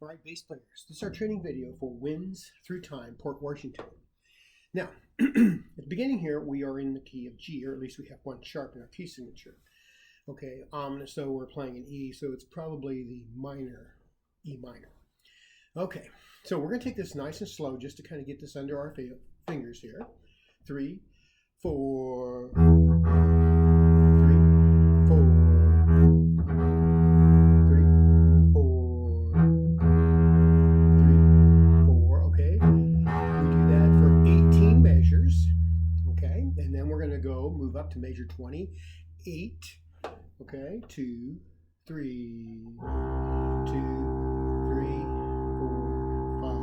All right, bass players, this is our training video for Winds Through Time, Port Washington. Now, at the beginning here, we are in the key of G, or at least we have one sharp in our key signature. Okay, so we're playing an E, so it's probably the minor, E minor. Okay, so we're going to take this nice and slow just to kind of get this under our fingers here. 3, 4, 3, 4, 3, 4, 3, 4. Okay, we do that for 18 measures. Okay, and then we're going to go move up to measure 28. Okay, 2, 3, 2, 3, 4, 5,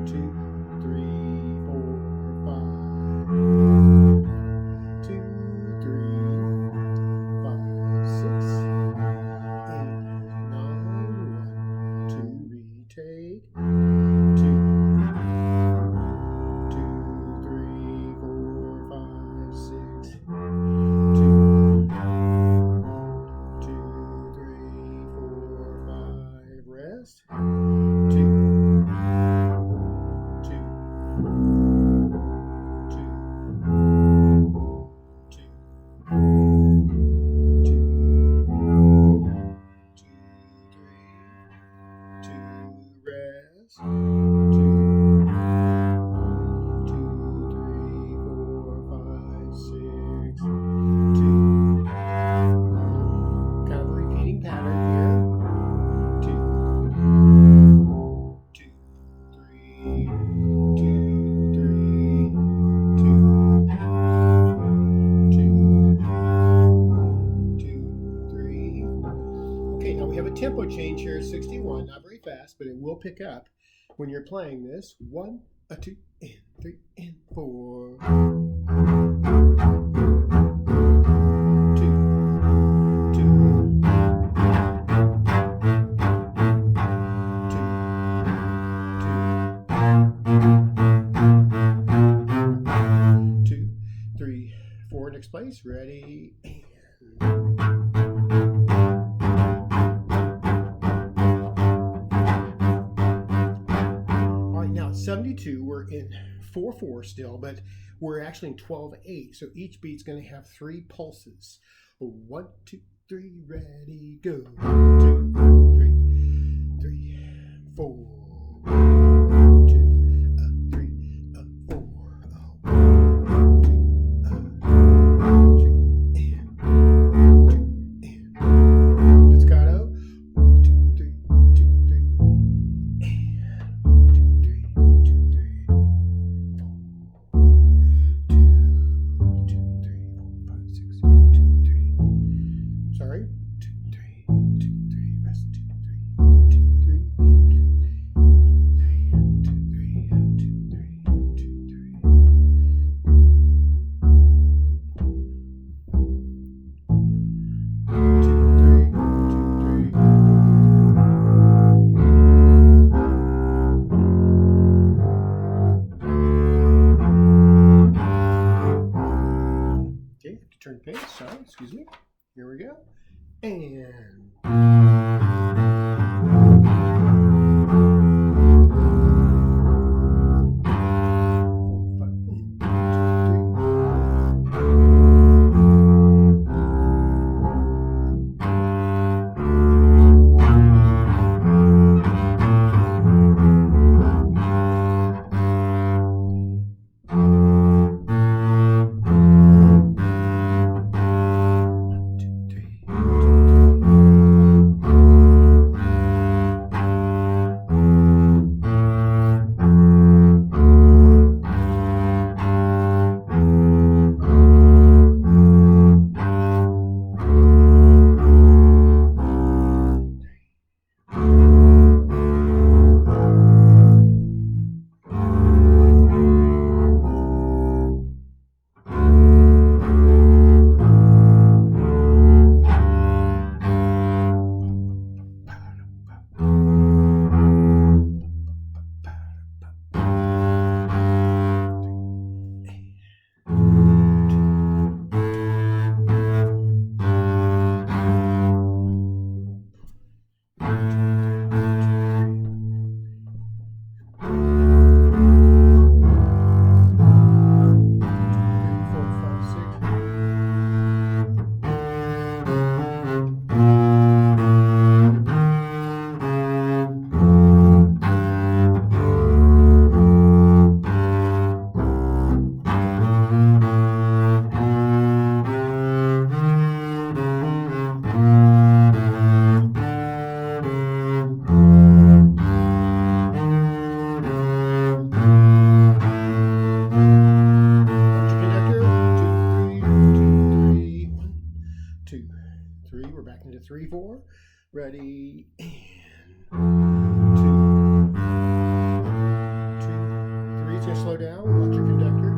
2, 3, 4, 5, 2, 3, 5, 6, 8, 9, 1, 2, retake, 2, 2, 3, 4, 5, 6, 2, 2, 3, 4, 5, rest, 2, 2, 2, 2, 2, 3, 2, rest, 2, 2, 3, 4, 5, 6, 2, kind of a repeating pattern here, 2, 2, 3, 2, 3, 2, 2, 3. Okay, now we have a tempo change here, 61, not very fast, but it will pick up when you're playing this. 1, 2, and 3, and 4. 2, 2, 2, 2, 3, 4. Next place. Ready, and all right, now 72, we're in 4/4 still, but we're actually in 12/8. So each beat's going to have 3 pulses. 1, 2, 3, ready, go. 2, 3, 3, 4. 2, 3, 4. 1, 2, 3, and pizzicato. 2, 3, 2, 3, and 2, 3, 2, 3, 4. 2, 2, 3, 4, 5, 6, 2, 3. Sorry. 2, 3, 2, 3, rest, 2, 3, 2, 3, 2, 3, 2, 3, 2, 3. Okay, have to turn pace. Sorry, excuse me. Here we go. And 3 and 2, 2, 3. It's going to slow down. Watch your conductor.